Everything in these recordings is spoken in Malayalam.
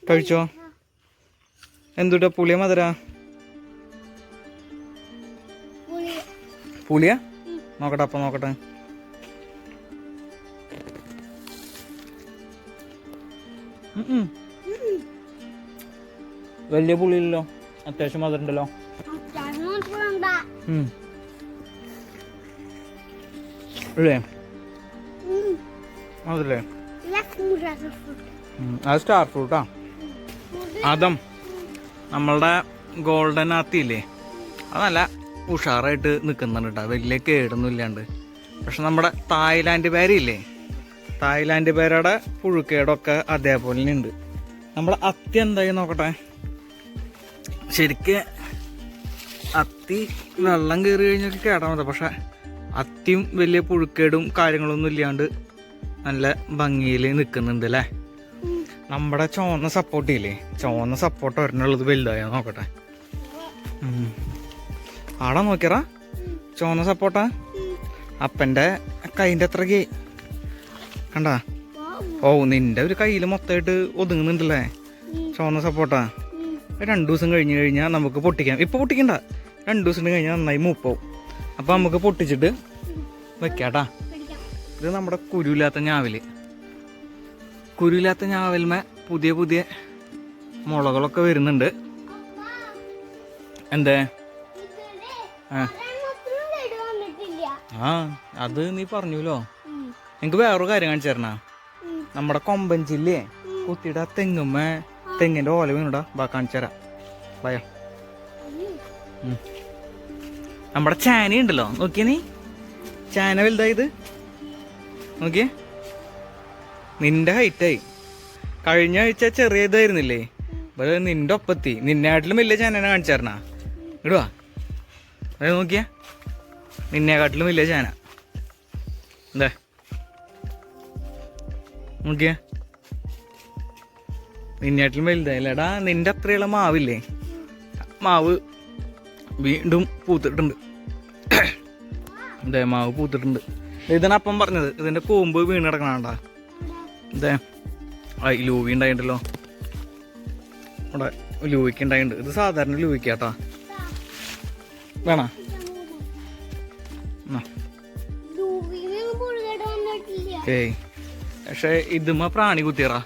കഴിച്ചോ? എന്തുട്ടാ പുളിയ മധുര? പുളിയ? നോക്കട്ടെ, അപ്പം നോക്കട്ടെ. വലിയ പുളിയില്ലല്ലോ, അത്യാവശ്യം മധുരം ഉണ്ടല്ലോ. അല്ലേ അതല്ലേ? അത് സ്റ്റാർ ഫ്രൂട്ടാ. അതും നമ്മളുടെ ഗോൾഡൻ ആത്തിയില്ലേ, അത് നല്ല ഉഷാറായിട്ട് നിൽക്കുന്നുണ്ട് കേട്ടോ, വലിയ കേടൊന്നും ഇല്ലാണ്ട്. പക്ഷെ നമ്മുടെ തായ്ലാൻഡ് പേരയില്ലേ, തായ്ലാൻഡ് പേരയുടെ പുഴുക്കേടൊക്കെ അതേപോലെ തന്നെ ഉണ്ട്. നമ്മുടെ അത്തി എന്തായി നോക്കട്ടെ. ശരിക്ക് അത്തി വെള്ളം കയറി കഴിഞ്ഞൊക്കെ കേടാൻ മതി. പക്ഷെ അത്തിയും വലിയ പുഴുക്കേടും കാര്യങ്ങളൊന്നും ഇല്ലാണ്ട് നല്ല ഭംഗിയിൽ നിൽക്കുന്നുണ്ട് അല്ലേ. നമ്മുടെ ചുവന്ന സപ്പോർട്ടില്ലേ, ചുവന്ന സപ്പോർട്ട് ഒരെണ്ണുള്ളത് വലുതായോ നോക്കട്ടെ. ആടാ നോക്കിയറാ ചുവന്ന സപ്പോർട്ടാ. അപ്പൻ്റെ കൈൻ്റെ അത്രയ്ക്ക് കണ്ടാ. ഓ നിന്റെ ഒരു കയ്യിൽ മൊത്തമായിട്ട് ഒതുങ്ങുന്നുണ്ടല്ലേ ചുവന്ന സപ്പോർട്ടാ. 2 ദിവസം കഴിഞ്ഞ് കഴിഞ്ഞാൽ നമുക്ക് പൊട്ടിക്കാം. ഇപ്പം പൊട്ടിക്കണ്ട, 2 ദിവസം കഴിഞ്ഞാൽ നന്നായി മൂപ്പാവും. അപ്പം നമുക്ക് പൊട്ടിച്ചിട്ട് വെക്കാട്ടാ. ഇത് നമ്മുടെ കുരുവില്ലാത്ത ഞാവല്. കുരുവില്ലാത്ത ഞാവൽമേ പുതിയ പുതിയ മുളകളൊക്കെ വരുന്നുണ്ട്. എന്തേ? ആ അത് നീ പറഞ്ഞല്ലോ. എനിക്ക് വേറൊരു കാര്യം കാണിച്ചു തരണ. നമ്മുടെ കൊമ്പഞ്ചില്ലേ കുത്തിയുടെ ആ തെങ്ങിൻ്റെ ഓല വീണുടാ. കാണിച്ചു തരാം, ഭയ. നമ്മുടെ ചാന ഉണ്ടല്ലോ, നോക്കിയ നീ ചാന വലുതായത് നോക്കിയേ. നിന്റെ ഹൈറ്റായി. കഴിഞ്ഞ ആഴ്ച ചെറിയ ഇതായിരുന്നില്ലേ, ഇവിടെ നിന്റെ ഒപ്പത്തി. നിന്നെക്കാട്ടിലും വലിയ ചാനനെ കാണിച്ചു തരണ. ഇടുവാ, അതെ നോക്കിയ നിന്നെക്കാട്ടിലും വലിയ ചാന. എന്താ നോക്കിയ നിന്നെക്കാട്ടിലും വലുതായില്ലേടാ. നിന്റെ അത്രയുള്ള മാവില്ലേ, മാവ് വീണ്ടും പൂത്തിട്ടുണ്ട്. അതെ മാവ് പൂത്തിട്ടുണ്ട്. ഇതാണ് അപ്പം പറഞ്ഞത്, ഇതിന്റെ കൂമ്പ് വീണ് കിടക്കണാണ്ടാ. ഇതേ ലൂവി ഉണ്ടായിട്ടല്ലോ, അവിടെ ലൂവിക്ക് ഉണ്ടായിട്ടുണ്ട്. ഇത് സാധാരണ ലൂവിക്കാട്ടാ. വേണോ? ഏയ് പക്ഷെ ഇതുമ്മ പ്രാണി കുത്തിയറാ.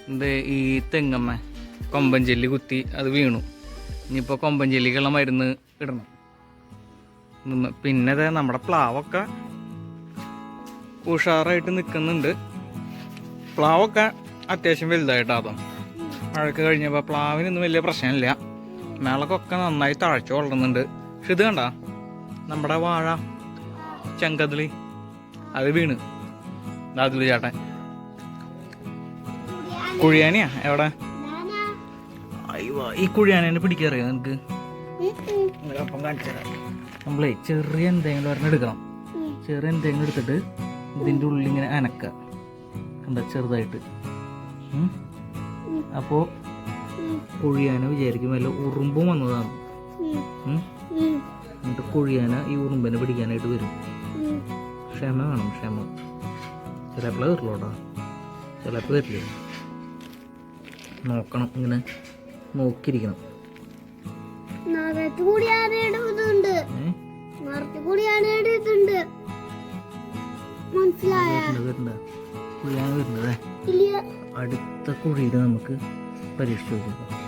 എന്തേ ഈ തെങ്ങമ്മ കൊമ്പൻ ചെല്ലി കുത്തി അത് വീണു. ഇനിയിപ്പോൾ കൊമ്പൻ ചെല്ലിക്കുള്ള മരുന്ന് ഇടണം. പിന്നെ അതെ നമ്മുടെ പ്ലാവൊക്കെ ഉഷാറായിട്ട് നിൽക്കുന്നുണ്ട്. പ്ലാവൊക്കെ അത്യാവശ്യം വലുതായിട്ടാതോ. മഴക്ക് കഴിഞ്ഞപ്പോൾ പ്ലാവിനൊന്നും വലിയ പ്രശ്നമില്ല. മേളക്കൊക്കെ നന്നായി താഴ്ച വളർന്നുണ്ട്. പക്ഷെ ഇത് കണ്ട നമ്മുടെ വാഴ ചെങ്കതിളി അത് വീണ്. അതില് ചേട്ടൻ കുഴിയാനിയാ എവിടെ? അയ്യോ ഈ കുഴിയാനെ പിടിക്കാറിയോ നിനക്ക്? അപ്പം കാണിച്ചു തരാം. നമ്മളെ ചെറിയ എന്തെങ്കിലും ഒരെണ്ണം എടുക്കണം. ചെറിയ എന്തെങ്കിലും എടുത്തിട്ട് ഇതിൻ്റെ ഉള്ളിൽ ഇങ്ങനെ അനക്കുക. എന്താ ചെറുതായിട്ട്. അപ്പോൾ കുഴിയാന വിചാരിക്കും വല്ല ഉറുമ്പും വന്നതാണ്. എന്നിട്ട് കുഴിയാന ഈ ഉറുമ്പിനെ പിടിക്കാനായിട്ട് വരും. ക്ഷമ വേണം, ക്ഷമ. ചിലപ്പോൾ വരില്ലോട്ടോ, ചിലപ്പോൾ വരില്ല. നോക്കണം, ഇങ്ങനെ നോക്കിയിരിക്കണം. അടുത്ത കുഴിയിൽ നമുക്ക് പരീക്ഷിച്ച് നോക്കാം.